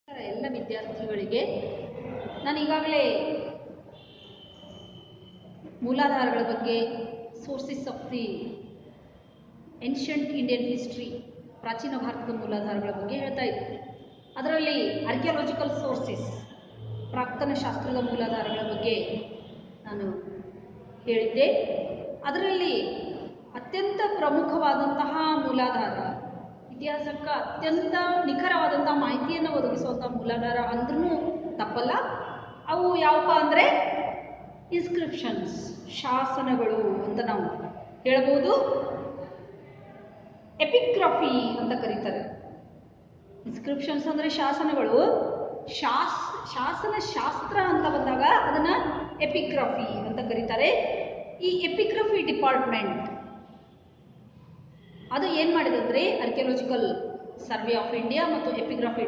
ಎಲ್ಲ ವಿದ್ಯಾರ್ಥಿಗಳಿಗೆ ನಾನು ಈಗಾಗಲೇ ಮೂಲಾಧಾರಗಳ ಬಗ್ಗೆ sources of the ancient Indian history ಪ್ರಾಚೀನ ಭಾರತದ ಮೂಲಾಧಾರಗಳ ಬಗ್ಗೆ ಹೇಳ್ತಾ ಇದ್ದೆ. ಅದರಲ್ಲಿ ಆರ್ಕಿಯಾಲಜಿಕಲ್ ಸೋರ್ಸಸ್ ಪ್ರಾಕ್ತನ ಶಾಸ್ತ್ರದ ಮೂಲಾಧಾರಗಳ ಬಗ್ಗೆ ನಾನು ಹೇಳಿದ್ದೆ. ಅದರಲ್ಲಿ ಅತ್ಯಂತ ಪ್ರಮುಖವಾದಂತಹ ಮೂಲಾಧಾರ, ಇತಿಹಾಸಕ್ಕೆ ಅತ್ಯಂತ ನಿಖರವಾದಂಥ ಮಾಹಿತಿಯನ್ನು ಒದಗಿಸುವಂಥ ಮೂಲಾಧಾರ ಅಂದ್ರೂ ತಪ್ಪಲ್ಲ. ಅವು ಯಾವಪ್ಪ ಅಂದರೆ ಇನ್ಸ್ಕ್ರಿಪ್ಷನ್ಸ್, ಶಾಸನಗಳು ಅಂತ ನಾವು ಹೇಳ್ಬೋದು. ಎಪಿಗ್ರಫಿ ಅಂತ ಕರೀತಾರೆ. ಇನ್ಸ್ಕ್ರಿಪ್ಷನ್ಸ್ ಅಂದರೆ ಶಾಸನಗಳು. ಶಾಸನ ಶಾಸ್ತ್ರ ಅಂತ ಬಂದಾಗ ಅದನ್ನು ಎಪಿಗ್ರಫಿ ಅಂತ ಕರೀತಾರೆ. ಈ ಎಪಿಗ್ರಫಿ ಡಿಪಾರ್ಟ್ಮೆಂಟ್ ಅದು ಏನು ಮಾಡಿದೆ ಅಂದರೆ ಆರ್ಕಿಯಾಲಜಿಕಲ್ ಸರ್ವೆ ಆಫ್ ಇಂಡಿಯಾ ಮತ್ತು ಎಪಿಗ್ರಫಿ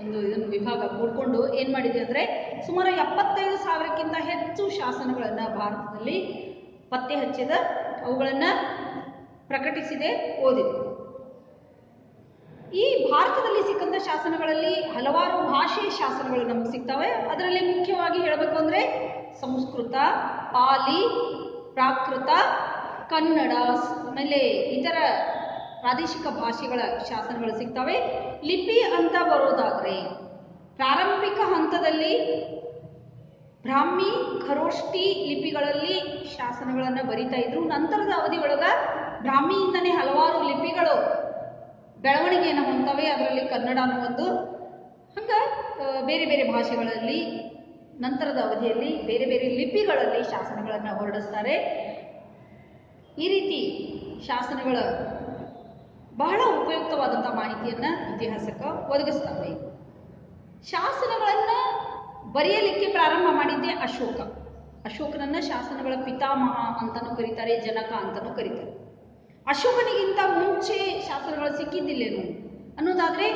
ಇದನ್ನು ವಿಭಾಗ ಕೂಡಿಕೊಂಡು ಏನು ಮಾಡಿದೆ ಅಂದರೆ ಸುಮಾರು 75,000ಕ್ಕಿಂತ ಹೆಚ್ಚು ಶಾಸನಗಳನ್ನು ಭಾರತದಲ್ಲಿ ಪತ್ತೆ ಹಚ್ಚಿದ, ಅವುಗಳನ್ನು ಪ್ರಕಟಿಸಿದೆ, ಓದಿದೆ. ಈ ಭಾರತದಲ್ಲಿ ಸಿಕ್ಕಂಥ ಶಾಸನಗಳಲ್ಲಿ ಹಲವಾರು ಭಾಷೆಯ ಶಾಸನಗಳು ನಮಗೆ ಸಿಗ್ತವೆ. ಅದರಲ್ಲಿ ಮುಖ್ಯವಾಗಿ ಹೇಳಬೇಕು ಅಂದರೆ ಸಂಸ್ಕೃತ, ಪಾಲಿ, ಪ್ರಾಕೃತ, ಕನ್ನಡ, ಆಮೇಲೆ ಇತರ ಪ್ರಾದೇಶಿಕ ಭಾಷೆಗಳ ಶಾಸನಗಳು ಸಿಗ್ತವೆ. ಲಿಪಿ ಅಂತ ಬರೋದಾದರೆ ಪ್ರಾರಂಭಿಕ ಹಂತದಲ್ಲಿ ಬ್ರಾಹ್ಮಿ, ಖರೋಷ್ಠಿ ಲಿಪಿಗಳಲ್ಲಿ ಶಾಸನಗಳನ್ನು ಬರಿತಾ ಇದ್ರು. ನಂತರದ ಅವಧಿಯೊಳಗೆ ಬ್ರಾಹ್ಮಿಯಿಂದನೇ ಹಲವಾರು ಲಿಪಿಗಳು ಬೆಳವಣಿಗೆಯನ್ನು ಹೊಂದ್ತವೆ. ಅದರಲ್ಲಿ ಕನ್ನಡನೂ ಒಂದು. ಹಂಗೆ ಬೇರೆ ಬೇರೆ ಭಾಷೆಗಳಲ್ಲಿ ನಂತರದ ಅವಧಿಯಲ್ಲಿ ಬೇರೆ ಬೇರೆ ಲಿಪಿಗಳಲ್ಲಿ ಶಾಸನಗಳನ್ನು ಹೊರಡಿಸ್ತಾರೆ. ಈ ರೀತಿ ಶಾಸನಗಳ ಬಹಳ ಉಪಯುಕ್ತವಾದಂಥ ಮಾಹಿತಿಯನ್ನು ಇತಿಹಾಸಕ್ಕೆ ಒದಗಿಸ್ತವೆ. ಶಾಸನಗಳನ್ನು ಬರೆಯಲಿಕ್ಕೆ ಪ್ರಾರಂಭ ಮಾಡಿದ್ದೆ ಅಶೋಕ. ಅಶೋಕನನ್ನು ಶಾಸನಗಳ ಪಿತಾಮಹ ಅಂತಲೂ ಕರೀತಾರೆ, ಜನಕ ಅಂತಲೂ ಕರೀತಾರೆ. ಅಶೋಕನಿಗಿಂತ ಮುಂಚೆ ಶಾಸನಗಳು ಸಿಕ್ಕಿದ್ದಿಲ್ಲೇನು ಅನ್ನೋದಾದರೆ,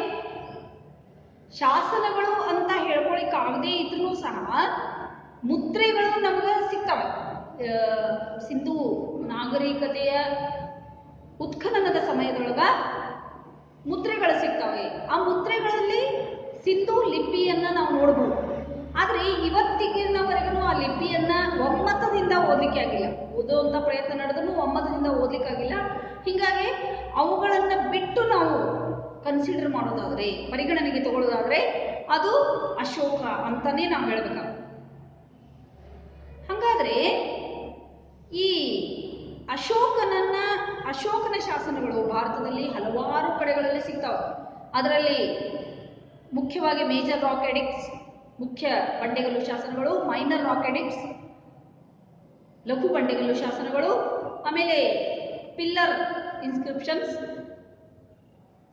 ಶಾಸನಗಳು ಅಂತ ಹೇಳ್ಕೊಳ್ಳಿಕ್ಕಾಗದೇ ಇದ್ರೂ ಸಹ ಮುದ್ರೆಗಳು ನಮಗೆ ಸಿಗ್ತವೆ. ಸಿಂಧೂ ನಾಗರಿಕತೆಯ ಉತ್ಖನನದ ಸಮಯದೊಳಗೆ ಮುದ್ರೆಗಳು ಸಿಗ್ತವೆ. ಆ ಮುದ್ರೆಗಳಲ್ಲಿ ಸಿಂಧೂ ಲಿಪಿಯನ್ನು ನಾವು ನೋಡ್ಬೋದು. ಆದರೆ ಇವತ್ತಿಗಿನವರೆಗೂ ಆ ಲಿಪಿಯನ್ನು ಒಮ್ಮತದಿಂದ ಓದಲಿಕ್ಕೆ ಆಗಿಲ್ಲ. ಓದುವಂಥ ಪ್ರಯತ್ನ ನಡೆದ್ರೂ ಒಮ್ಮತದಿಂದ ಓದಲಿಕ್ಕಾಗಿಲ್ಲ. ಹೀಗಾಗಿ ಅವುಗಳನ್ನು ಬಿಟ್ಟು ನಾವು ಕನ್ಸಿಡರ್ ಮಾಡೋದಾದರೆ, ಪರಿಗಣನೆಗೆ ತಗೊಳ್ಳೋದಾದರೆ ಅದು ಅಶೋಕ ಅಂತಲೇ ನಾವು ಹೇಳಬೇಕಾಗುತ್ತೆ. ಹಾಗಾದರೆ ಈ ಅಶೋಕನ ಶಾಸನಗಳು ಭಾರತದಲ್ಲಿ ಹಲವಾರು ಕಡೆಗಳಲ್ಲಿ ಸಿಗ್ತವೆ. ಅದರಲ್ಲಿ ಮುಖ್ಯವಾಗಿ ಮೇಜರ್ ರಾಕ್ ಎಡಿಕ್ಟ್ಸ್, ಮುಖ್ಯ ಬಂಡೆಗಲ್ಲು ಶಾಸನಗಳು, ಮೈನರ್ ರಾಕ್ ಎಡಿಕ್ಟ್ಸ್, ಲಘು ಬಂಡೆಗಲ್ಲು ಶಾಸನಗಳು, ಆಮೇಲೆ ಪಿಲ್ಲರ್ ಇನ್ಸ್ಕ್ರಿಪ್ಷನ್ಸ್,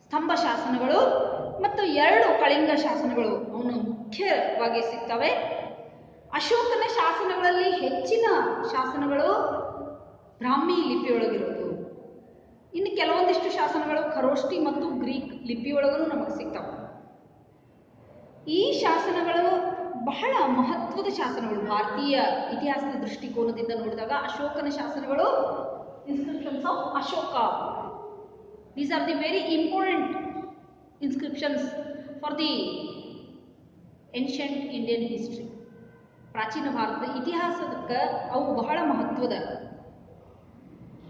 ಸ್ತಂಭ ಶಾಸನಗಳು ಮತ್ತು 2 ಕಳಿಂಗ ಶಾಸನಗಳು ಅವನು ಮುಖ್ಯವಾಗಿ ಸಿಗ್ತವೆ. ಅಶೋಕನ ಶಾಸನಗಳಲ್ಲಿ ಹೆಚ್ಚಿನ ಶಾಸನಗಳು ಬ್ರಾಹ್ಮಿ ಲಿಪಿಯೊಳಗಿರೋದು. ಇನ್ನು ಕೆಲವೊಂದಿಷ್ಟು ಶಾಸನಗಳು ಖರೋಷ್ಠಿ ಮತ್ತು ಗ್ರೀಕ್ ಲಿಪಿಯೊಳಗೂ ನಮಗೆ ಸಿಗ್ತವೆ. ಈ ಶಾಸನಗಳು ಬಹಳ ಮಹತ್ವದ ಶಾಸನಗಳು. ಭಾರತೀಯ ಇತಿಹಾಸದ ದೃಷ್ಟಿಕೋನದಿಂದ ನೋಡಿದಾಗ ಅಶೋಕನ ಶಾಸನಗಳು, inscriptions of Ashoka, these are the very important inscriptions for the ancient Indian history. ಪ್ರಾಚೀನ ಭಾರತದ ಇತಿಹಾಸಕ್ಕೆ ಅವು ಬಹಳ ಮಹತ್ವದ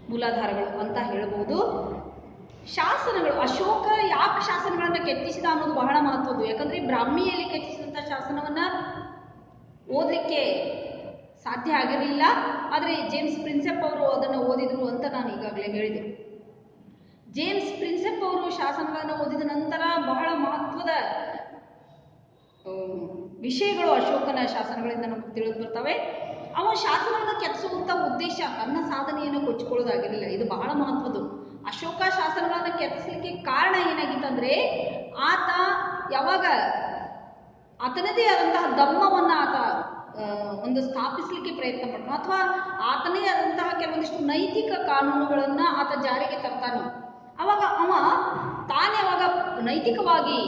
ಮೂಲಾಧಾರಗಳು ಅಂತ ಹೇಳ್ಬೋದು. ಶಾಸನಗಳು, ಅಶೋಕ ಯಾಕೆ ಶಾಸನಗಳನ್ನು ಕೆತ್ತಿಸಿದ ಅನ್ನೋದು ಬಹಳ ಮಹತ್ವದ್ದು. ಯಾಕಂದರೆ ಬ್ರಾಹ್ಮಿಯಲ್ಲಿ ಕೆತ್ತಿಸಿದಂಥ ಶಾಸನವನ್ನು ಓದಲಿಕ್ಕೆ ಸಾಧ್ಯ ಆಗಿರಲಿಲ್ಲ. ಆದರೆ ಜೇಮ್ಸ್ ಪ್ರಿನ್ಸೆಪ್ ಅವರು ಅದನ್ನು ಓದಿದರು ಅಂತ ನಾನು ಈಗಾಗಲೇ ಹೇಳಿದೆ. ಜೇಮ್ಸ್ ಪ್ರಿನ್ಸೆಪ್ ಅವರು ಶಾಸನಗಳನ್ನು ಓದಿದ ನಂತರ ಬಹಳ ಮಹತ್ವದ ವಿಷಯಗಳು ಅಶೋಕನ ಶಾಸನಗಳಿಂದ ನಮಗೆ ತಿಳಿದು ಬರ್ತವೆ. ಅವ ಶಾಸನವನ್ನು ಕೆತ್ತಿಸುವಂಥ ಉದ್ದೇಶ ತನ್ನ ಸಾಧನೆಯನ್ನು ಕೊಚ್ಚಿಕೊಳ್ಳೋದಾಗಿರಲಿಲ್ಲ. ಇದು ಬಹಳ ಮಹತ್ವದ್ದು. ಅಶೋಕ ಶಾಸನಗಳನ್ನು ಕೆತ್ತಿಸಲಿಕ್ಕೆ ಕಾರಣ ಏನಾಗಿತ್ತಂದರೆ, ಆತ ಯಾವಾಗ ಆತನದೇ ಆದಂತಹ ಧಮ್ಮವನ್ನು ಆತ ಒಂದು ಸ್ಥಾಪಿಸಲಿಕ್ಕೆ ಪ್ರಯತ್ನ ಪಟ್ಟನು, ಅಥವಾ ಆತನೇ ಆದಂತಹ ಕೆಲವೊಂದಿಷ್ಟು ನೈತಿಕ ಕಾನೂನುಗಳನ್ನು ಆತ ಜಾರಿಗೆ ತರ್ತಾನೋ, ಆವಾಗ ತಾನೇ ಯಾವಾಗ ನೈತಿಕವಾಗಿ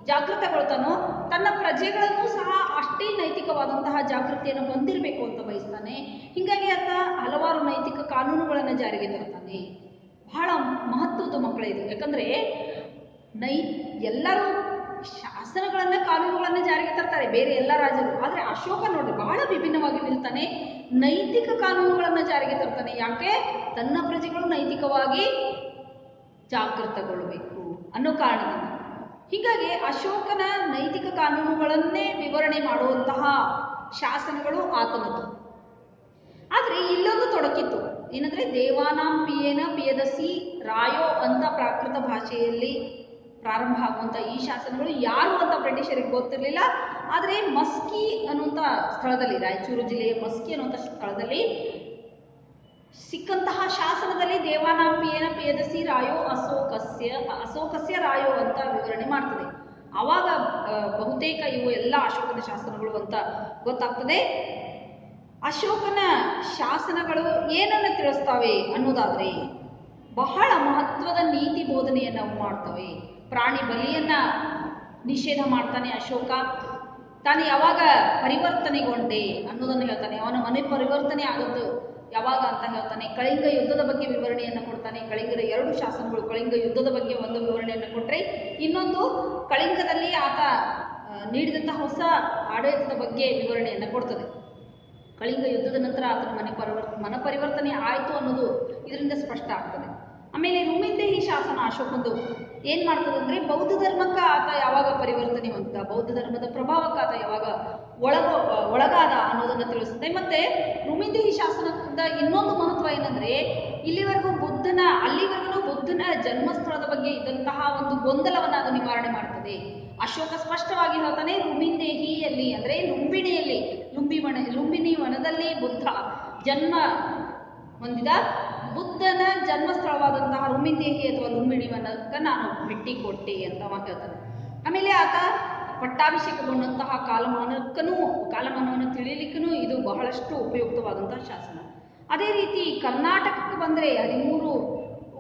ಜಾಗೃತಗೊಳ್ತಾನೋ ತನ್ನ ಪ್ರಜೆಗಳನ್ನು ಸಹ ಅಷ್ಟೇ ನೈತಿಕವಾದಂತಹ ಜಾಗೃತಿಯನ್ನು ಹೊಂದಿರಬೇಕು ಅಂತ ಬಯಸ್ತಾನೆ. ಹೀಗಾಗಿ ಆತ ಹಲವಾರು ನೈತಿಕ ಕಾನೂನುಗಳನ್ನು ಜಾರಿಗೆ ತರ್ತಾನೆ. ಬಹಳ ಮಹತ್ವದ ಮಕ್ಕಳೇ ಇದು. ಯಾಕಂದರೆ ಎಲ್ಲರೂ ಶಾಸನಗಳನ್ನು ಕಾನೂನುಗಳನ್ನು ಜಾರಿಗೆ ತರ್ತಾರೆ ಬೇರೆ ಎಲ್ಲ ರಾಜರು. ಆದರೆ ಅಶೋಕ ನೋಡ್ರಿ ಬಹಳ ವಿಭಿನ್ನವಾಗಿ ನಿಲ್ತಾನೆ, ನೈತಿಕ ಕಾನೂನುಗಳನ್ನು ಜಾರಿಗೆ ತರ್ತಾನೆ. ಯಾಕೆ? ತನ್ನ ಪ್ರಜೆಗಳು ನೈತಿಕವಾಗಿ ಜಾಗೃತಗೊಳ್ಳಬೇಕು ಅನ್ನೋ ಕಾರಣದಿಂದ. ಹೀಗಾಗಿ ಅಶೋಕನ ನೈತಿಕ ಕಾನೂನುಗಳನ್ನೇ ವಿವರಣೆ ಮಾಡುವಂತಹ ಶಾಸನಗಳು ಆತನದ್ದು. ಆದರೆ ಇಲ್ಲೊಂದು ತೊಡಕಿತ್ತು, ಏನಂದ್ರೆ ದೇವಾನಾಂ ಪಿಯೇನ ಪಿಯದಸಿ ರಾಯೋ ಅಂತ ಪ್ರಾಕೃತ ಭಾಷೆಯಲ್ಲಿ ಪ್ರಾರಂಭ ಆಗುವಂಥ ಈ ಶಾಸನಗಳು ಯಾರು ಅಂತ ಬ್ರಿಟಿಷರಿಗೆ ಗೊತ್ತಿರಲಿಲ್ಲ. ಆದರೆ ಮಸ್ಕಿ ಅನ್ನುವಂಥ ಸ್ಥಳದಲ್ಲಿ, ರಾಯಚೂರು ಜಿಲ್ಲೆಯ ಮಸ್ಕಿ ಅನ್ನುವಂಥ ಸ್ಥಳದಲ್ಲಿ ಸಿಕ್ಕಂತಹ ಶಾಸನದಲ್ಲಿ ದೇವಾನಾಂ ಪಿಯೇನ ಪಿಯದಸಿ ರಾಯೋ ಅಶೋಕಸ್ಯ ರಾಯೋ ಅಂತ ವಿವರಣೆ ಮಾಡ್ತದೆ. ಆವಾಗ ಬಹುತೇಕ ಇವು ಎಲ್ಲ ಅಶೋಕನ ಶಾಸನಗಳು ಅಂತ ಗೊತ್ತಾಗ್ತದೆ. ಅಶೋಕನ ಶಾಸನಗಳು ಏನನ್ನು ತಿಳಿಸ್ತಾವೆ ಅನ್ನೋದಾದ್ರೆ ಬಹಳ ಮಹತ್ವದ ನೀತಿ ಬೋಧನೆಯನ್ನು ಅವು ಮಾಡ್ತವೆ. ಪ್ರಾಣಿ ಬಲಿಯನ್ನ ನಿಷೇಧ ಮಾಡ್ತಾನೆ ಅಶೋಕ. ತಾನು ಯಾವಾಗ ಪರಿವರ್ತನೆಗೊಂಡೆ ಅನ್ನೋದನ್ನು ಹೇಳ್ತಾನೆ. ಅವನ ಮನೆ ಪರಿವರ್ತನೆ ಆದದ್ದು ಯಾವಾಗ ಅಂತ ಹೇಳ್ತಾನೆ. ಕಳಿಂಗ ಯುದ್ಧದ ಬಗ್ಗೆ ವಿವರಣೆಯನ್ನು ಕೊಡ್ತಾನೆ. ಕಳಿಂಗದ 2 ಶಾಸನಗಳು ಕಳಿಂಗ ಯುದ್ಧದ ಬಗ್ಗೆ ಒಂದು ವಿವರಣೆಯನ್ನು ಕೊಟ್ಟರೆ, ಇನ್ನೊಂದು ಕಳಿಂಗದಲ್ಲಿ ಆತ ನೀಡಿದಂತಹ ಹೊಸ ಆಡಳಿತದ ಬಗ್ಗೆ ವಿವರಣೆಯನ್ನು ಕೊಡ್ತದೆ. ಕಳಿಂಗ ಯುದ್ಧದ ನಂತರ ಆತನ ಮನ ಪರಿವರ್ತನೆ ಆಯಿತು ಅನ್ನೋದು ಇದರಿಂದ ಸ್ಪಷ್ಟ ಆಗ್ತದೆ. ಆಮೇಲೆ ರುಮಿಂದೇಹಿ ಶಾಸನ ಅಶೋಕಂದು ಏನು ಮಾಡ್ತದೆ ಅಂದರೆ ಬೌದ್ಧ ಧರ್ಮಕ್ಕೆ ಆತ ಯಾವಾಗ ಪರಿವರ್ತನೆ ಹೊಂದಿದ, ಬೌದ್ಧ ಧರ್ಮದ ಪ್ರಭಾವಕ್ಕೆ ಆತ ಯಾವಾಗ ಒಳಗಾದ ಅನ್ನೋದನ್ನು ತಿಳಿಸುತ್ತೆ. ಮತ್ತೆ ರುಮಿಂದೇಹಿ ಶಾಸನದ ಇನ್ನೊಂದು ಮಹತ್ವ ಏನಂದ್ರೆ ಅಲ್ಲಿವರೆಗೂ ಬುದ್ಧನ ಜನ್ಮಸ್ಥಳದ ಬಗ್ಗೆ ಇದ್ದಂತಹ ಒಂದು ಗೊಂದಲವನ್ನು ಅದು ನಿವಾರಣೆ ಮಾಡ್ತದೆ. ಅಶೋಕ ಸ್ಪಷ್ಟವಾಗಿ ಹೇಳ್ತಾನೆ, ರುಮಿಂದೇಹಿಯಲ್ಲಿ ಅಂದರೆ ಲುಂಬಿಣಿಯಲ್ಲಿ, ಲುಂಬಿನಿ ವನದಲ್ಲಿ ಬುದ್ಧ ಜನ್ಮ ಹೊಂದಿದ, ಬುದ್ಧನ ಜನ್ಮಸ್ಥಳವಾದಂತಹ ರುಮಿಂದೇಹಿ ಅಥವಾ ಲುಂಬಿನಿ ವನಕ್ಕೆ ನಾನು ಭೇಟಿ ಕೊಟ್ಟೆ ಅಂತ ಹೇಳ್ತಾನೆ. ಆಮೇಲೆ ಆತ ಪಟ್ಟಾಭಿಷೇಕಗೊಂಡಂತಹ ಕಾಲಮಾನವನ್ನು ತಿಳಿಯಲಿಕ್ಕೂ ಇದು ಬಹಳಷ್ಟು ಉಪಯುಕ್ತವಾದಂತಹ ಶಾಸನ. ಅದೇ ರೀತಿ ಕರ್ನಾಟಕಕ್ಕೆ ಬಂದರೆ 13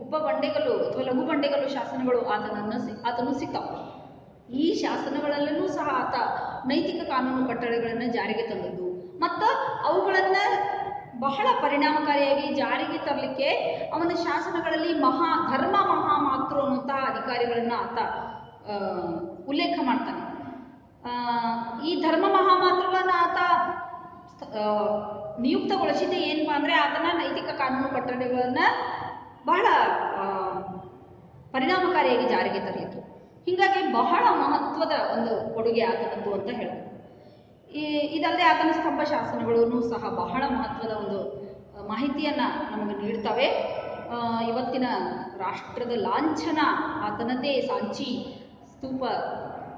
ಉಪಬಂಡೆಗಳು ಅಥವಾ ಲಘು ಬಂಡೆಗಳು ಶಾಸನಗಳು ಆತನು ಸಿಗ್ತಾವೆ. ಈ ಶಾಸನಗಳಲ್ಲೂ ಸಹ ಆತ ನೈತಿಕ ಕಾನೂನು ಕಟ್ಟಳೆಗಳನ್ನು ಜಾರಿಗೆ ತಂದದ್ದು ಮತ್ತು ಅವುಗಳನ್ನು ಬಹಳ ಪರಿಣಾಮಕಾರಿಯಾಗಿ ಜಾರಿಗೆ ತರಲಿಕ್ಕೆ ಅವನ ಶಾಸನಗಳಲ್ಲಿ ಧರ್ಮ ಮಹಾಮಾತೃ ಅನ್ನುವಂತಹ ಅಧಿಕಾರಿಗಳನ್ನು ಆತ ಉಲ್ಲೇಖ ಮಾಡ್ತಾನೆ. ಈ ಧರ್ಮ ಮಹಾಮಾತೃಗಳನ್ನು ಆತ ನಿಯುಕ್ತಗೊಳಿಸಿದ್ದೆ ಏನಪ್ಪಾ ಅಂದರೆ ಆತನ ನೈತಿಕ ಕಾನೂನು ಕಟ್ಟಳೆಗಳನ್ನು ಬಹಳ ಪರಿಣಾಮಕಾರಿಯಾಗಿ ಜಾರಿಗೆ ತರಲಿಕ್ಕೆ. ಹೀಗಾಗಿ ಬಹಳ ಮಹತ್ವದ ಒಂದು ಕೊಡುಗೆ ಆತನದ್ದು ಅಂತ ಹೇಳ್ಬೋದು. ಇದಲ್ಲದೆ ಆತನ ಸ್ತಂಭ ಶಾಸನಗಳೂ ಸಹ ಬಹಳ ಮಹತ್ವದ ಒಂದು ಮಾಹಿತಿಯನ್ನು ನಮಗೆ ನೀಡ್ತವೆ. ಇವತ್ತಿನ ರಾಷ್ಟ್ರದ ಲಾಂಛನ ಆತನದ್ದೇ ಸಾಂಚಿ ಸ್ತೂಪ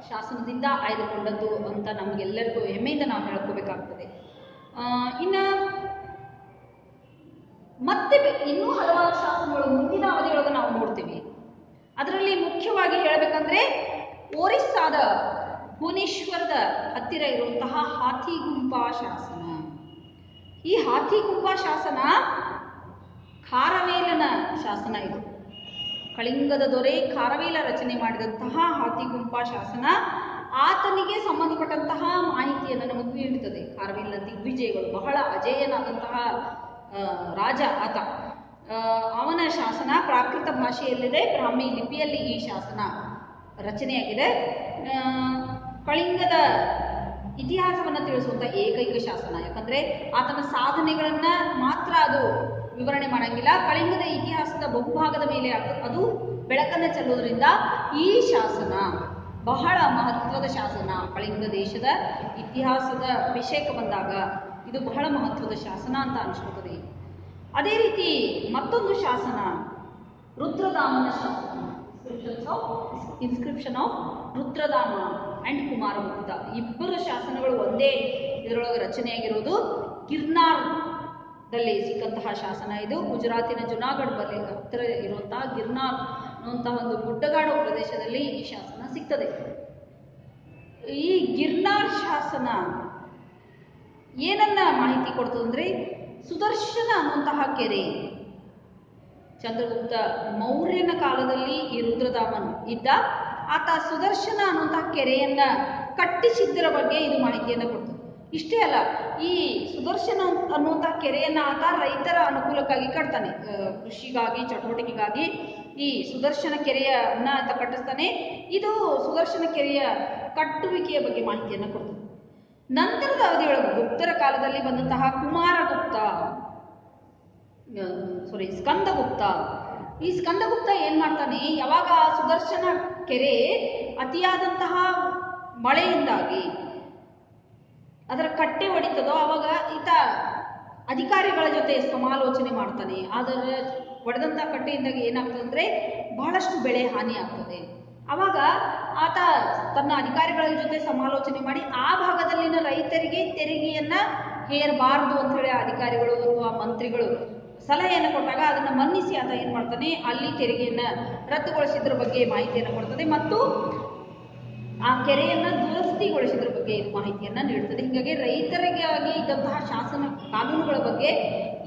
ಶಾಸನದಿಂದ ಆಯ್ದುಕೊಂಡದ್ದು ಅಂತ ನಮಗೆಲ್ಲರಿಗೂ ಹೆಮ್ಮೆಯಿಂದ ನಾವು ಹೇಳ್ಕೋಬೇಕಾಗ್ತದೆ. ಇನ್ನು ಮತ್ತೆ ಇನ್ನೂ ಹಲವಾರು ಶಾಸನಗಳು ಮುಂದಿನ ಅವಧಿಯೊಳಗೆ ನಾವು ನೋಡ್ತೀವಿ. ಅದರಲ್ಲಿ ಮುಖ್ಯವಾಗಿ ಹೇಳಬೇಕಂದ್ರೆ ಒರಿಸ್ಸಾದ ಭುವನೇಶ್ವರದ ಹತ್ತಿರ ಇರುವಂತಹ ಹಾಥಿಗುಂಪಾ ಶಾಸನ. ಈ ಹಾಥಿಗುಂಪಾ ಶಾಸನ ಖಾರವೇಲನ ಶಾಸನ. ಇದು ಕಳಿಂಗದ ದೊರೆ ಖಾರವೇಲ ರಚನೆ ಮಾಡಿದಂತಹ ಹಾಥಿಗುಂಪಾ ಶಾಸನ ಆತನಿಗೆ ಸಂಬಂಧಪಟ್ಟಂತಹ ಮಾಹಿತಿಯನ್ನು ನಮಗೆ ನೀಡುತ್ತದೆ. ಖಾರವೇಲನ ದಿಗ್ವಿಜಯಗಳು, ಬಹಳ ಅಜೇಯನಾದಂತಹ ರಾಜ ಆತ. ಅವನ ಶಾಸನ ಪ್ರಾಕೃತ ಭಾಷೆಯಲ್ಲಿದೆ, ಬ್ರಾಹ್ಮಿ ಲಿಪಿಯಲ್ಲಿ ಈ ಶಾಸನ ರಚನೆಯಾಗಿದೆ. ಕಳಿಂಗದ ಇತಿಹಾಸವನ್ನು ತಿಳಿಸುವಂಥ ಏಕೈಕ ಶಾಸನ. ಯಾಕಂದರೆ ಆತನ ಸಾಧನೆಗಳನ್ನು ಮಾತ್ರ ಅದು ವಿವರಣೆ ಮಾಡೋಂಗಿಲ್ಲ, ಕಳಿಂಗದ ಇತಿಹಾಸದ ಬಹುಭಾಗದ ಮೇಲೆ ಅದು ಬೆಳಕನ್ನು ಚೆಲ್ಲೋದ್ರಿಂದ ಈ ಶಾಸನ ಬಹಳ ಮಹತ್ವದ ಶಾಸನ. ಕಳಿಂಗ ದೇಶದ ಇತಿಹಾಸದ ವಿಷಯಕ್ಕೆ ಬಂದಾಗ ಇದು ಬಹಳ ಮಹತ್ವದ ಶಾಸನ ಅಂತ ಅನಿಸ್ಕೊತದೆ. ಅದೇ ರೀತಿ ಮತ್ತೊಂದು ಶಾಸನ ರುದ್ರದಾಮನ ಶಾಸನ, ಇನ್ಸ್ಕ್ರಿಪ್ಷನ್ ಆಫ್ ರುದ್ರದಾಮ ಆ್ಯಂಡ್ ಕುಮಾರಗುಪ್ತ. ಇಬ್ಬರ ಶಾಸನಗಳು ಒಂದೇ ಇದರೊಳಗೆ ರಚನೆಯಾಗಿರೋದು. ಗಿರ್ನಾರ್ದಲ್ಲಿ ಸಿಕ್ಕಂತಹ ಶಾಸನ ಇದು. ಗುಜರಾತಿನ ಜುನಾಗಢ್ ಬಳಿ ಹತ್ತಿರ ಇರುವಂತಹ ಗಿರ್ನಾರ್ ಅನ್ನುವಂತಹ ಒಂದು ಗುಡ್ಡಗಾಡು ಪ್ರದೇಶದಲ್ಲಿ ಈ ಶಾಸನ ಸಿಗ್ತದೆ. ಈ ಗಿರ್ನಾರ್ ಶಾಸನ ಏನನ್ನ ಮಾಹಿತಿ ಕೊಡ್ತದಂದ್ರೆ ಸುದರ್ಶನ ಅನ್ನುವಂತಹ ಕೆರೆ, ಚಂದ್ರಗುಪ್ತ ಮೌರ್ಯನ ಕಾಲದಲ್ಲಿ ಈ ರುದ್ರದಾಮನ್ ಇದ್ದ, ಆತ ಸುದರ್ಶನ ಅನ್ನುವಂತಹ ಕೆರೆಯನ್ನ ಕಟ್ಟಿಸಿದ್ದರ ಬಗ್ಗೆ ಇದು ಮಾಹಿತಿಯನ್ನು ಕೊಡ್ತದೆ. ಇಷ್ಟೇ ಅಲ್ಲ, ಈ ಸುದರ್ಶನ ಅನ್ನುವಂತಹ ಕೆರೆಯನ್ನ ಆತ ರೈತರ ಅನುಕೂಲಕ್ಕಾಗಿ ಕಟ್ತಾನೆ, ಕೃಷಿಗಾಗಿ ಚಟುವಟಿಕೆಗಾಗಿ ಈ ಸುದರ್ಶನ ಕೆರೆಯನ್ನ ಕಟ್ಟಿಸ್ತಾನೆ. ಇದು ಸುದರ್ಶನ ಕೆರೆಯ ಕಟ್ಟುವಿಕೆಯ ಬಗ್ಗೆ ಮಾಹಿತಿಯನ್ನು ಕೊಡ್ತದೆ. ನಂತರದ ಅವಧಿಯೊಳಗೆ ಗುಪ್ತರ ಕಾಲದಲ್ಲಿ ಬಂದಂತಹ ಕುಮಾರಗುಪ್ತ, ಸ್ಕಂದಗುಪ್ತ. ಈ ಸ್ಕಂದಗುಪ್ತ ಏನ್ ಮಾಡ್ತಾನೆ, ಯಾವಾಗ ಸುದರ್ಶನ ಕೆರೆ ಅತಿಯಾದಂತಹ ಮಳೆಯಿಂದಾಗಿ ಅದರ ಕಟ್ಟೆ ಹೊಡಿತದೋ ಅವಾಗ ಈತ ಅಧಿಕಾರಿಗಳ ಜೊತೆ ಸಮಾಲೋಚನೆ ಮಾಡ್ತಾನೆ. ಅದರ ಹೊಡೆದಂಥ ಕಟ್ಟೆಯಿಂದಾಗಿ ಏನಾಗ್ತದೆ ಅಂದರೆ ಬಹಳಷ್ಟು ಬೆಳೆ ಹಾನಿ ಆಗ್ತದೆ. ಆವಾಗ ಆತ ತನ್ನ ಅಧಿಕಾರಿಗಳ ಜೊತೆ ಸಮಾಲೋಚನೆ ಮಾಡಿ ಆ ಭಾಗದಲ್ಲಿನ ರೈತರಿಗೆ ತೆರಿಗೆಯನ್ನ ಹೇರಬಾರದು ಅಂತ ಹೇಳಿ ಅಧಿಕಾರಿಗಳು ಅಥವಾ ಮಂತ್ರಿಗಳು ಸಲಹೆಯನ್ನು ಕೊಟ್ಟಾಗ ಅದನ್ನು ಮನ್ನಿಸಿ ಆತ ಏನು ಮಾಡ್ತಾನೆ, ಅಲ್ಲಿ ತೆರಿಗೆಯನ್ನ ರದ್ದುಗೊಳಿಸಿದ್ರ ಬಗ್ಗೆ ಮಾಹಿತಿಯನ್ನು ಕೊಡ್ತದೆ ಮತ್ತು ಆ ಕೆರೆಯನ್ನ ದುರಸ್ತಿಗೊಳಿಸಿದ್ರ ಬಗ್ಗೆ ಮಾಹಿತಿಯನ್ನ ನೀಡುತ್ತದೆ. ಹೀಗಾಗಿ ರೈತರಿಗಾಗಿ ಇದ್ದಂತಹ ಶಾಸನ ಕಾನೂನುಗಳ ಬಗ್ಗೆ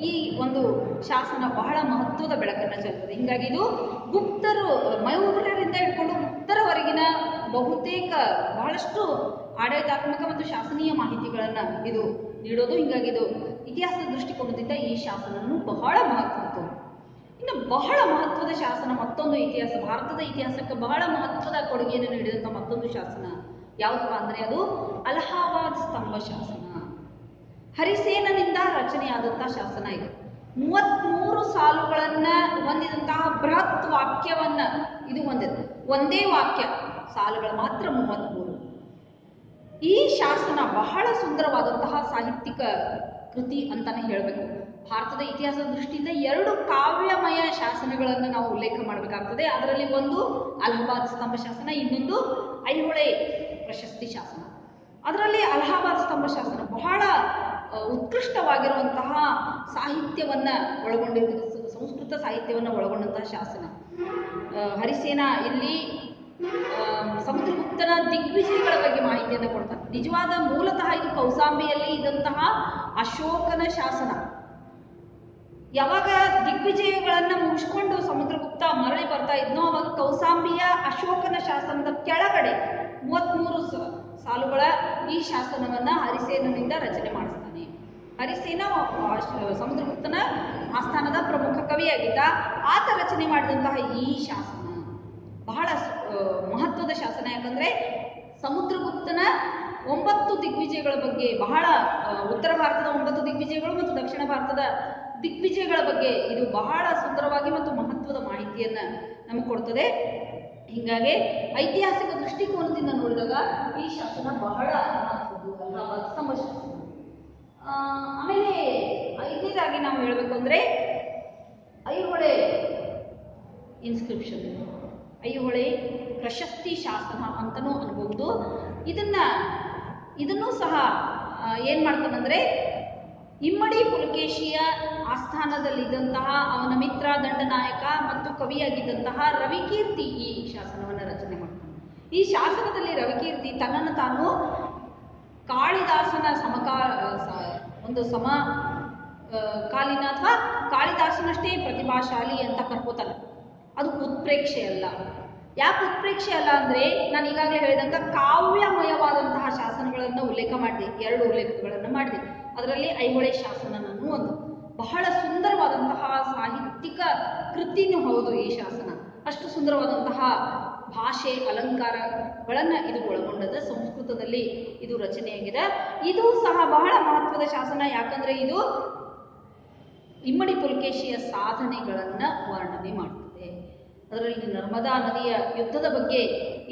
ಈ ಒಂದು ಶಾಸನ ಬಹಳ ಮಹತ್ವದ ಬೆಳಕನ್ನು ಚೆಲ್ತದೆ. ಹೀಗಾಗಿ ಇದು ಗುಪ್ತರು, ಮೌರ್ಯರಿಂದ ಹಿಡ್ಕೊಂಡು ಗುಪ್ತರವರೆಗಿನ ಬಹುತೇಕ ಬಹಳಷ್ಟು ಆಡಳಿತಾತ್ಮಕ ಮತ್ತು ಶಾಸನೀಯ ಮಾಹಿತಿಗಳನ್ನು ಇದು ನೀಡೋದು. ಹೀಗಾಗಿ ಇದು ಇತಿಹಾಸದ ದೃಷ್ಟಿಕೋನದಿಂದ ಈ ಶಾಸನವನ್ನು ಬಹಳ ಮಹತ್ವದ್ದು. ಇನ್ನು ಬಹಳ ಮಹತ್ವದ ಶಾಸನ ಮತ್ತೊಂದು ಇತಿಹಾಸ, ಭಾರತದ ಇತಿಹಾಸಕ್ಕೆ ಬಹಳ ಮಹತ್ವದ ಕೊಡುಗೆಯನ್ನು ನೀಡಿದಂಥ ಮತ್ತೊಂದು ಶಾಸನ ಯಾವುದಪ್ಪ ಅಂದರೆ ಅದು ಅಲಹಾಬಾದ್ ಸ್ತಂಭ ಶಾಸನ. ಹರಿಸೇನನಿಂದ ರಚನೆಯಾದಂಥ ಶಾಸನ ಇದು. 33 ಸಾಲುಗಳನ್ನ ಹೊಂದಿದಂತಹ ಬೃಹತ್ ವಾಕ್ಯವನ್ನ ಇದು ಹೊಂದಿದೆ. ಒಂದೇ ವಾಕ್ಯ, ಸಾಲುಗಳು ಮಾತ್ರ 33. ಈ ಶಾಸನ ಬಹಳ ಸುಂದರವಾದಂತಹ ಸಾಹಿತ್ಯಿಕ ಕೃತಿ ಅಂತಾನೆ ಹೇಳಬೇಕು. ಭಾರತದ ಇತಿಹಾಸದ ದೃಷ್ಟಿಯಿಂದ 2 ಕಾವ್ಯಮಯ ಶಾಸನಗಳನ್ನು ನಾವು ಉಲ್ಲೇಖ ಮಾಡಬೇಕಾಗ್ತದೆ. ಅದರಲ್ಲಿ ಒಂದು ಅಲಹಾಬಾದ್ ಸ್ತಂಭ ಶಾಸನ, ಇನ್ನೊಂದು ಐಹೊಳೆ ಪ್ರಶಸ್ತಿ ಶಾಸನ. ಅದರಲ್ಲಿ ಅಲಹಾಬಾದ್ ಸ್ತಂಭ ಶಾಸನ ಬಹಳ ಉತ್ಕೃಷ್ಟವಾಗಿರುವಂತಹ ಸಾಹಿತ್ಯವನ್ನ ಒಳಗೊಂಡಿರುವ, ಸಂಸ್ಕೃತ ಸಾಹಿತ್ಯವನ್ನು ಒಳಗೊಂಡಂತಹ ಶಾಸನ. ಹರಿಸೇನ ಇಲ್ಲಿ ಸಮುದ್ರಗುಪ್ತನ ದಿಗ್ವಿಜಯಗಳ ಬಗ್ಗೆ ಮಾಹಿತಿಯನ್ನು ಕೊಡ್ತಾರೆ. ನಿಜವಾದ ಮೂಲತಃ ಇದು ಕೌಸಾಂಬಿಯಲ್ಲಿ ಇದ್ದಂತಹ ಅಶೋಕನ ಶಾಸನ. ಯಾವಾಗ ದಿಗ್ವಿಜಯಗಳನ್ನ ಮುಗಿಸ್ಕೊಂಡು ಸಮುದ್ರಗುಪ್ತ ಮರಳಿ ಬರ್ತಾ ಇದ್ನೋ ಅವಾಗ ಕೌಸಾಂಬಿಯ ಅಶೋಕನ ಶಾಸನದ ಕೆಳಗಡೆ 33 ಸಾಲುಗಳ ಈ ಶಾಸನವನ್ನ ಹರಿಸೇನನಿಂದ ರಚನೆ ಮಾಡಿಸ್ತಾನೆ. ಹರಿಸೇನ ಸಮುದ್ರಗುಪ್ತನ ಆಸ್ಥಾನದ ಪ್ರಮುಖ ಕವಿಯಾಗಿದ್ದ. ಆತ ರಚನೆ ಮಾಡಿದಂತಹ ಈ ಶಾಸನ ಬಹಳ ಮಹತ್ವದ ಶಾಸನ. ಯಾಕಂದ್ರೆ ಸಮುದ್ರಗುಪ್ತನ 9 ದಿಗ್ವಿಜಯಗಳ ಬಗ್ಗೆ, ಬಹಳ ಉತ್ತರ ಭಾರತದ 9 ದಿಗ್ವಿಜಯಗಳು ಮತ್ತು ದಕ್ಷಿಣ ಭಾರತದ ದಿಗ್ವಿಜಯಗಳ ಬಗ್ಗೆ ಇದು ಬಹಳ ಸುಂದರವಾಗಿ ಮತ್ತು ಮಹತ್ವದ ಮಾಹಿತಿಯನ್ನ ನಮಗೆ ಕೊಡ್ತದೆ. ಹೀಗಾಗಿ ಐತಿಹಾಸಿಕ ದೃಷ್ಟಿಕೋನದಿಂದ ನೋಡಿದಾಗ ಈ ಶಾಸನ ಬಹಳ ಮಹತ್ವದ್ದು, ಅಲಹಾಬಾದ್ ಸ್ತಂಭ ಶಾಸನ. ಆಮೇಲೆ 5ನೇದಾಗಿ ನಾವು ಹೇಳಬೇಕು ಅಂದ್ರೆ ಐಹೊಳೆ ಇನ್ಸ್ಕ್ರಿಪ್ಷನ್, ಐಹೊಳೆ ಪ್ರಶಸ್ತಿ ಶಾಸನ ಅಂತಲೂ ಅನ್ಬಹುದು. ಇದನ್ನು ಸಹ ಏನು ಮಾಡ್ತಾನಂದ್ರೆ ಇಮ್ಮಡಿ ಪುಲಕೇಶಿಯ ಆಸ್ಥಾನದಲ್ಲಿದ್ದಂತಹ ಅವನ ಮಿತ್ರ ದಂಡನಾಯಕ ಮತ್ತು ಕವಿಯಾಗಿದ್ದಂತಹ ರವಿಕೀರ್ತಿ ಈ ಶಾಸನವನ್ನು ರಚನೆ ಮಾಡ್ತಾನೆ. ಈ ಶಾಸನದಲ್ಲಿ ರವಿಕೀರ್ತಿ ತನ್ನನ್ನು ತಾನು ಕಾಳಿದಾಸನ ಸಮಕಾಲೀನ ಅಥವಾ ಕಾಳಿದಾಸನಷ್ಟೇ ಪ್ರತಿಭಾಶಾಲಿ ಅಂತ ಕರ್ಕೋತಾನೆ. ಅದು ಉತ್ಪ್ರೇಕ್ಷೆ ಅಲ್ಲ. ಯಾಕೆ ಉತ್ಪ್ರೇಕ್ಷೆ ಅಲ್ಲ ಅಂದರೆ ನಾನು ಈಗಾಗಲೇ ಹೇಳಿದಂಥ ಕಾವ್ಯಮಯವಾದಂತಹ ಶಾಸನಗಳನ್ನು ಉಲ್ಲೇಖ ಮಾಡಿದೆ, 2 ಉಲ್ಲೇಖಗಳನ್ನು ಮಾಡಿದೆ. ಅದರಲ್ಲಿ ಐಹೊಳೆ ಶಾಸನನೂ ಒಂದು ಬಹಳ ಸುಂದರವಾದಂತಹ ಸಾಹಿತ್ಯಿಕ ಕೃತಿನೂ ಹೌದು. ಈ ಶಾಸನ ಅಷ್ಟು ಸುಂದರವಾದಂತಹ ಭಾಷೆ ಅಲಂಕಾರಗಳನ್ನು ಇದು ಒಳಗೊಂಡದ. ಸಂಸ್ಕೃತದಲ್ಲಿ ಇದು ರಚನೆಯಾಗಿದೆ. ಇದು ಸಹ ಬಹಳ ಮಹತ್ವದ ಶಾಸನ. ಯಾಕಂದ್ರೆ ಇದು ಇಮ್ಮಡಿ ಪುಲಕೇಶಿಯ ಸಾಧನೆಗಳನ್ನು ವರ್ಣನೆ ಮಾಡ್ತದೆ. ಅದರಲ್ಲಿ ನರ್ಮದಾ ನದಿಯ ಯುದ್ಧದ ಬಗ್ಗೆ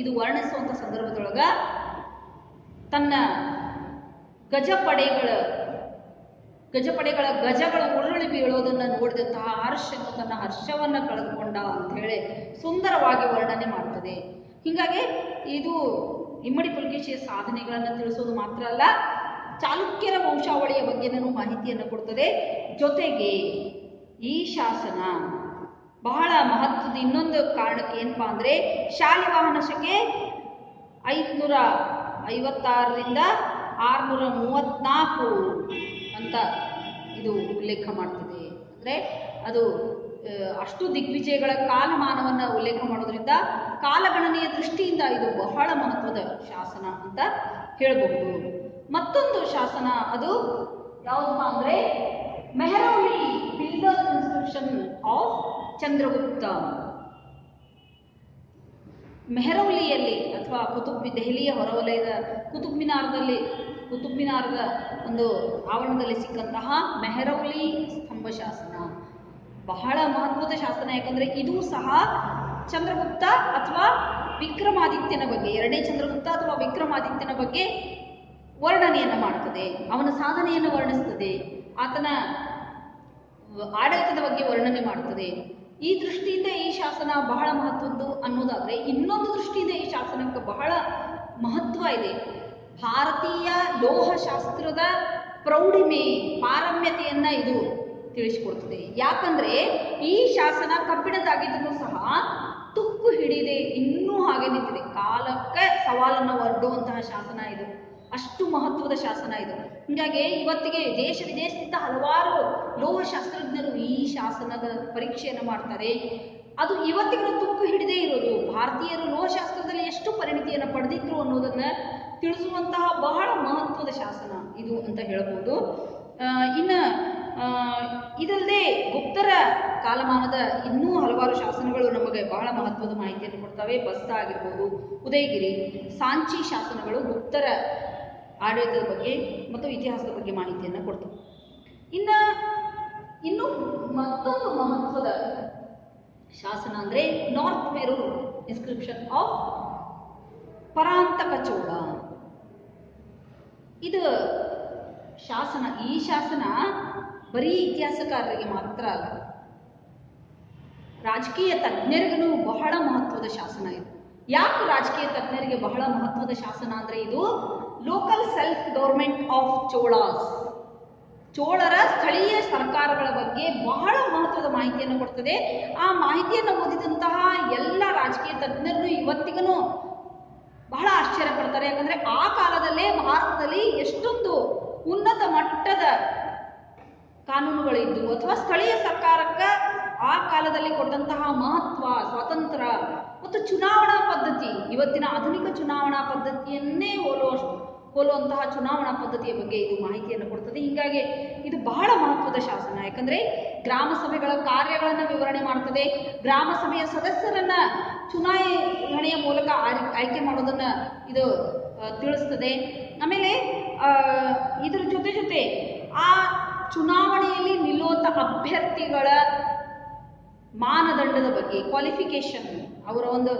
ಇದು ವರ್ಣಿಸುವಂಥ ಸಂದರ್ಭದೊಳಗ ತನ್ನ ಗಜಪಡೆಗಳ ಗಜಗಳು ಉರುಳಿ ಬೀಳೋದನ್ನು ನೋಡಿದಂತಹ ಹರ್ಷನು ತನ್ನ ಹರ್ಷವನ್ನು ಕಳೆದುಕೊಂಡ ಅಂತ ಹೇಳಿ ಸುಂದರವಾಗಿ ವರ್ಣನೆ ಮಾಡ್ತದೆ. ಹೀಗಾಗಿ ಇದು ಇಮ್ಮಡಿ ಪುಲಕೇಶಿಯ ಸಾಧನೆಗಳನ್ನು ತಿಳಿಸೋದು ಮಾತ್ರ ಅಲ್ಲ, ಚಾಲುಕ್ಯರ ವಂಶಾವಳಿಯ ಬಗ್ಗೆನೂ ಮಾಹಿತಿಯನ್ನು ಕೊಡ್ತದೆ. ಜೊತೆಗೆ ಈ ಶಾಸನ ಬಹಳ ಮಹತ್ವದ ಇನ್ನೊಂದು ಕಾರಣಕ್ಕೆ ಏನಪ್ಪಾ ಅಂದರೆ ಶಾಲಿವಾಹನ ಶಕೆ 556ರಿಂದ 634 ಅಂತ ಇದು ಉಲ್ಲೇಖ ಮಾಡ್ತದೆ. ಅಂದರೆ ಅದು ಅಷ್ಟು ದಿಗ್ವಿಜಯಗಳ ಕಾಲಮಾನವನ್ನು ಉಲ್ಲೇಖ ಮಾಡೋದ್ರಿಂದ ಕಾಲಗಣನೆಯ ದೃಷ್ಟಿಯಿಂದ ಇದು ಬಹಳ ಮಹತ್ವದ ಶಾಸನ ಅಂತ ಹೇಳಬಹುದು. ಮತ್ತೊಂದು ಶಾಸನ ಅದು ಯಾವುದಪ್ಪ ಅಂದರೆ Mehrauli builder inscription of Chandragupta. ಮೆಹರೌಲಿಯಲ್ಲಿ ಅಥವಾ ದೆಹಲಿಯ ಹೊರವಲಯದ ಕುತುಬ್ ಮಿನಾರದ ಒಂದು ಆವರಣದಲ್ಲಿ ಸಿಕ್ಕಂತಹ ಮೆಹರೌಲಿ ಸ್ತಂಭ ಶಾಸನ ಬಹಳ ಮಹತ್ವದ ಶಾಸನ. ಯಾಕಂದರೆ ಇದು ಸಹ ಚಂದ್ರಗುಪ್ತ ಅಥವಾ ವಿಕ್ರಮಾದಿತ್ಯನ ಬಗ್ಗೆ, ಎರಡನೇ ಚಂದ್ರಗುಪ್ತ ಅಥವಾ ವಿಕ್ರಮಾದಿತ್ಯನ ಬಗ್ಗೆ ವರ್ಣನೆಯನ್ನು ಮಾಡ್ತದೆ, ಅವನ ಸಾಧನೆಯನ್ನು ವರ್ಣಿಸ್ತದೆ, ಆತನ ಆಡಳಿತದ ಬಗ್ಗೆ ವರ್ಣನೆ ಮಾಡ್ತದೆ. ಈ ದೃಷ್ಟಿಯಿಂದ ಈ ಶಾಸನ ಬಹಳ ಮಹತ್ವದ್ದು ಅನ್ನೋದಾದರೆ, ಇನ್ನೊಂದು ದೃಷ್ಟಿಯಿಂದ ಈ ಶಾಸನಕ್ಕೆ ಬಹಳ ಮಹತ್ವ ಇದೆ. ಭಾರತೀಯ ಲೋಹಶಾಸ್ತ್ರದ ಪ್ರೌಢಿಮೆ, ಪಾರಮ್ಯತೆಯನ್ನು ಇದು ತಿಳಿಸಿಕೊಡ್ತದೆ. ಯಾಕಂದರೆ ಈ ಶಾಸನ ಕಬ್ಬಿಣದಾಗಿದ್ದರೂ ಸಹ ತುಕ್ಕು ಹಿಡಿದೆ ಇನ್ನೂ ಹಾಗೆ ನಿಂತಿದೆ. ಕಾಲಕ್ಕೆ ಸವಾಲನ್ನು ಒಡ್ಡುವಂತಹ ಶಾಸನ ಇದು. ಅಷ್ಟು ಮಹತ್ವದ ಶಾಸನ ಇದು. ಹೀಗಾಗಿ ಇವತ್ತಿಗೆ ದೇಶ ವಿದೇಶದಿಂದ ಹಲವಾರು ಲೋಹಶಾಸ್ತ್ರಜ್ಞರು ಈ ಶಾಸನದ ಪರೀಕ್ಷೆಯನ್ನು ಮಾಡ್ತಾರೆ. ಅದು ಇವತ್ತಿಗೂ ತುಕ್ಕು ಹಿಡಿದೇ ಇರೋದು ಭಾರತೀಯರು ಲೋಹಶಾಸ್ತ್ರದಲ್ಲಿ ಎಷ್ಟು ಪರಿಣಿತಿಯನ್ನು ಪಡೆದಿದ್ರು ಅನ್ನೋದನ್ನು ತಿಳಿಸುವಂತಹ ಬಹಳ ಮಹತ್ವದ ಶಾಸನ ಇದು ಅಂತ ಹೇಳ್ಬೋದು. ಇನ್ನು ಇದಲ್ಲದೆ ಗುಪ್ತರ ಕಾಲಮಾನದ ಇನ್ನೂ ಹಲವಾರು ಶಾಸನಗಳು ನಮಗೆ ಬಹಳ ಮಹತ್ವದ ಮಾಹಿತಿಯನ್ನು ಕೊಡ್ತವೆ. ಬಸ್ತಾ ಆಗಿರ್ಬೋದು, ಉದಯಗಿರಿ, ಸಾಂಚಿ ಶಾಸನಗಳು ಗುಪ್ತರ ಆಡಳಿತದ ಬಗ್ಗೆ ಮತ್ತು ಇತಿಹಾಸದ ಬಗ್ಗೆ ಮಾಹಿತಿಯನ್ನು ಕೊಡ್ತವೆ. ಇನ್ನು ಮತ್ತೊಂದು ಮಹತ್ವದ ಶಾಸನ ಅಂದರೆ north Merur inscription of Parantaka Chola. ಇದು ಶಾಸನ, ಈ ಶಾಸನ ಬರೀ ಇತಿಹಾಸಕಾರರಿಗೆ ಮಾತ್ರ ಅಲ್ಲ, ರಾಜಕೀಯ ತಜ್ಞರಿಗೂ ಬಹಳ ಮಹತ್ವದ ಶಾಸನ ಇದು. ಯಾಕೆ ರಾಜಕೀಯ ತಜ್ಞರಿಗೆ ಬಹಳ ಮಹತ್ವದ ಶಾಸನ ಅಂದರೆ, ಇದು local self government of Cholas, ಚೋಳರ ಸ್ಥಳೀಯ ಸರ್ಕಾರಗಳ ಬಗ್ಗೆ ಬಹಳ ಮಹತ್ವದ ಮಾಹಿತಿಯನ್ನು ಕೊಡ್ತದೆ. ಆ ಮಾಹಿತಿಯನ್ನು ಓದಿದಂತಹ ಎಲ್ಲ ರಾಜಕೀಯ ತಜ್ಞರು ಇವತ್ತಿಗೂ ಬಹಳ ಆಶ್ಚರ್ಯ ಪಡ್ತಾರೆ. ಯಾಕಂದರೆ ಆ ಕಾಲದಲ್ಲೇ ಭಾರತದಲ್ಲಿ ಎಷ್ಟೊಂದು ಉನ್ನತ ಮಟ್ಟದ ಕಾನೂನುಗಳಿದ್ದು ಅಥವಾ ಸ್ಥಳೀಯ ಸರ್ಕಾರಕ್ಕೆ ಆ ಕಾಲದಲ್ಲಿ ಕೊಟ್ಟಂತಹ ಮಹತ್ವ, ಸ್ವಾತಂತ್ರ್ಯ ಮತ್ತು ಚುನಾವಣಾ ಪದ್ಧತಿ, ಇವತ್ತಿನ ಆಧುನಿಕ ಚುನಾವಣಾ ಪದ್ಧತಿಯನ್ನೇ ಹೋಲುವಂತಹ ಚುನಾವಣಾ ಪದ್ಧತಿಯ ಬಗ್ಗೆ ಇದು ಮಾಹಿತಿಯನ್ನು ಕೊಡ್ತದೆ. ಹೀಗಾಗಿ ಇದು ಬಹಳ ಮಹತ್ವದ ಶಾಸನ. ಯಾಕಂದರೆ ಗ್ರಾಮ ಸಭೆಗಳ ಕಾರ್ಯಗಳನ್ನು ವಿವರಣೆ ಮಾಡ್ತದೆ, ಗ್ರಾಮ ಸಭೆಯ ಸದಸ್ಯರನ್ನು ಚುನಾವಣೆಯ ಮೂಲಕ ಆಯ್ಕೆ ಮಾಡೋದನ್ನು ಇದು ತಿಳಿಸ್ತದೆ. ಆಮೇಲೆ ಇದರ ಜೊತೆ ಆ ಚುನಾವಣೆಯಲ್ಲಿ ನಿಲ್ಲುವಂಥ ಅಭ್ಯರ್ಥಿಗಳ ಮಾನದಂಡದ ಬಗ್ಗೆ, ಕ್ವಾಲಿಫಿಕೇಶನ್, ಅವರ ಒಂದು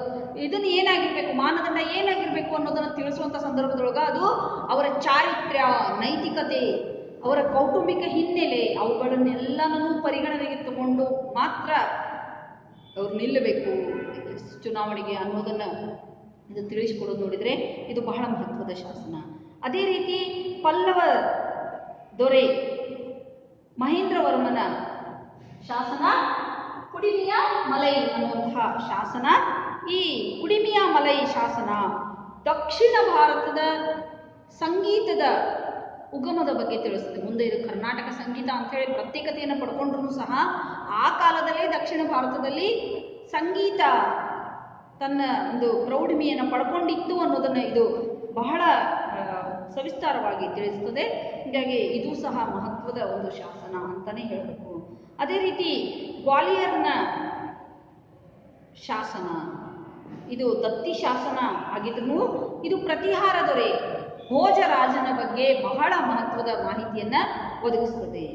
ಇದನ್ನು ಏನಾಗಿರಬೇಕು, ಮಾನದಂಡ ಏನಾಗಿರಬೇಕು ಅನ್ನೋದನ್ನು ತಿಳಿಸುವಂಥ ಸಂದರ್ಭದೊಳಗೆ ಅದು ಅವರ ಚಾರಿತ್ರ್ಯ, ನೈತಿಕತೆ, ಅವರ ಕೌಟುಂಬಿಕ ಹಿನ್ನೆಲೆ ಅವುಗಳನ್ನೆಲ್ಲನೂ ಪರಿಗಣನೆಗೆ ತಗೊಂಡು ಮಾತ್ರ ಅವ್ರು ನಿಲ್ಲಬೇಕು ಚುನಾವಣೆಗೆ ಅನ್ನೋದನ್ನು ಇದು ತಿಳಿಸಿಕೊಡೋದು ನೋಡಿದರೆ ಇದು ಬಹಳ ಮಹತ್ವದ ಶಾಸನ. ಅದೇ ರೀತಿ ಪಲ್ಲವ ದೊರೆ ಮಹೇಂದ್ರವರ್ಮನ ಶಾಸನ ಕುಡಿಮಿಯ ಮಲೈ ಅನ್ನುವಂತಹ ಶಾಸನ. ಈ ಕುಡಿಮಿಯ ಮಲೈ ಶಾಸನ ದಕ್ಷಿಣ ಭಾರತದ ಸಂಗೀತದ ಉಗಮದ ಬಗ್ಗೆ ತಿಳಿಸ್ತದೆ. ಮುಂದೆ ಇದು ಕರ್ನಾಟಕ ಸಂಗೀತ ಅಂಥೇಳಿ ಪ್ರತ್ಯೇಕತೆಯನ್ನು ಪಡ್ಕೊಂಡ್ರೂ ಸಹ ಆ ಕಾಲದಲ್ಲೇ ದಕ್ಷಿಣ ಭಾರತದಲ್ಲಿ ಸಂಗೀತ ತನ್ನ ಒಂದು ಪ್ರೌಢಿಮೆಯನ್ನು ಪಡ್ಕೊಂಡಿತ್ತು ಅನ್ನೋದನ್ನು ಇದು ಬಹಳ ಸವಿಸ್ತಾರವಾಗಿ ತಿಳಿಸ್ತದೆ. ಹೀಗಾಗಿ ಇದು ಸಹ ಮಹತ್ವದ ಒಂದು ಶಾಸನ ಅಂತಲೇ ಹೇಳಬೇಕು. ಅದೇ ರೀತಿ ಗ್ವಾಲಿಯರ್ನ ಶಾಸನ, ಇದು ದತ್ತಿ ಶಾಸನ ಆಗಿದ್ರೂ ಇದು ಪ್ರತಿಹಾರ ದೊರೆ ಭೋಜರಾಜನ ಬಗ್ಗೆ ಬಹಳ ಮಹತ್ವದ ಮಾಹಿತಿಯನ್ನು ಒದಗಿಸ್ತದೆ.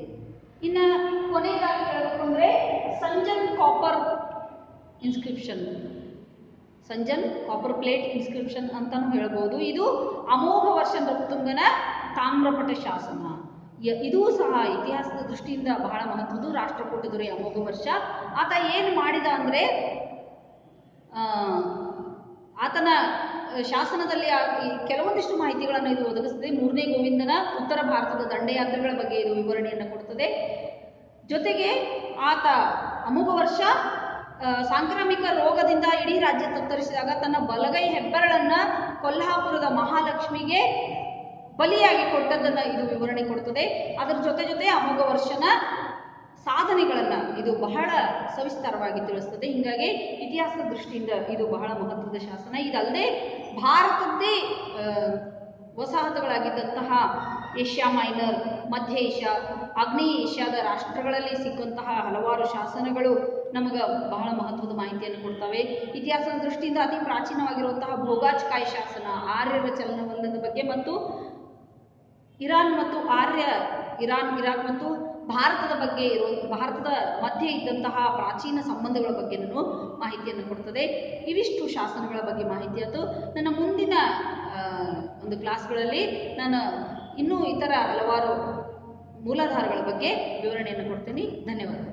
ಇನ್ನು ಕೊನೆಯದಾಗಿ ಹೇಳಬೇಕು ಅಂದರೆ Sanjan copper inscription, Sanjan copper plate inscription ಅಂತಲೂ ಹೇಳ್ಬೋದು. ಇದು ಅಮೋಘ ವರ್ಷ ನೃಪತುಂಗನ ತಾಮ್ರಪಟ ಶಾಸನ. ಇದೂ ಸಹ ಇತಿಹಾಸದ ದೃಷ್ಟಿಯಿಂದ ಬಹಳ ಮಹತ್ವದ್ದು. ರಾಷ್ಟ್ರಕೂಟ ದೊರೆ ಅಮೋಘ ವರ್ಷ ಆತ ಏನು ಮಾಡಿದ ಅಂದರೆ, ಆತನ ಶಾಸನದಲ್ಲಿ ಕೆಲವೊಂದಿಷ್ಟು ಮಾಹಿತಿಗಳನ್ನು ಇದು ಒದಗಿಸ್ತದೆ. ಮೂರನೇ ಗೋವಿಂದನ ಉತ್ತರ ಭಾರತದ ದಂಡಯಾತ್ರೆಗಳ ಬಗ್ಗೆ ಇದು ವಿವರಣೆಯನ್ನು ಕೊಡುತ್ತದೆ. ಜೊತೆಗೆ ಆತ ಅಮೋಘ ವರ್ಷ ಸಾಂಕ್ರಾಮಿಕ ರೋಗದಿಂದ ಇಡೀ ರಾಜ್ಯ ತತ್ತರಿಸಿದಾಗ ತನ್ನ ಬಲಗೈ ಹೆಬ್ಬೆರಳನ್ನು ಕೊಲ್ಹಾಪುರದ ಮಹಾಲಕ್ಷ್ಮಿಗೆ ಬಲಿಯಾಗಿ ಕೊಟ್ಟದ್ದನ್ನು ಇದು ವಿವರಣೆ ಕೊಡುತ್ತದೆ. ಅದರ ಜೊತೆ ಅಮೋಘ ವರ್ಷನ ಸಾಧನೆಗಳನ್ನು ಇದು ಬಹಳ ಸವಿಸ್ತಾರವಾಗಿ ತಿಳಿಸ್ತದೆ. ಹೀಗಾಗಿ ಇತಿಹಾಸದ ದೃಷ್ಟಿಯಿಂದ ಇದು ಬಹಳ ಮಹತ್ವದ ಶಾಸನ. ಇದಲ್ಲದೆ ಭಾರತದ್ದೇ ವಸಾಹತುಗಳಾಗಿದ್ದಂತಹ ಏಷ್ಯಾ ಮೈನರ್, ಮಧ್ಯ ಏಷ್ಯಾ, ಆಗ್ನೇಯ ಏಷ್ಯಾದ ರಾಷ್ಟ್ರಗಳಲ್ಲಿ ಸಿಕ್ಕಂತಹ ಹಲವಾರು ಶಾಸನಗಳು ನಮಗೆ ಬಹಳ ಮಹತ್ವದ ಮಾಹಿತಿಯನ್ನು ಕೊಡ್ತವೆ. ಇತಿಹಾಸದ ದೃಷ್ಟಿಯಿಂದ ಅತಿ ಪ್ರಾಚೀನವಾಗಿರುವಂತಹ ಭೋಗಾಚ್ಕಾಯಿ ಶಾಸನ, ಆರ್ಯರ ಚಲನವಲನದ ಬಗ್ಗೆ ಮತ್ತು ಇರಾನ್, ಇರಾಕ್ ಮತ್ತು ಭಾರತದ ಬಗ್ಗೆ ಭಾರತದ ಮಧ್ಯೆ ಇದ್ದಂತಹ ಪ್ರಾಚೀನ ಸಂಬಂಧಗಳ ಬಗ್ಗೆನೂ ಮಾಹಿತಿಯನ್ನು ಕೊಡ್ತದೆ. ಇವಿಷ್ಟು ಶಾಸನಗಳ ಬಗ್ಗೆ ಮಾಹಿತಿ ಆಯಿತು. ನನ್ನ ಮುಂದಿನ ಒಂದು ಕ್ಲಾಸ್ಗಳಲ್ಲಿ ನಾನು ಇನ್ನೂ ಇತರ ಹಲವಾರು ಮೂಲಾಧಾರಗಳ ಬಗ್ಗೆ ವಿವರಣೆಯನ್ನು ಕೊಡ್ತೀನಿ. ಧನ್ಯವಾದ.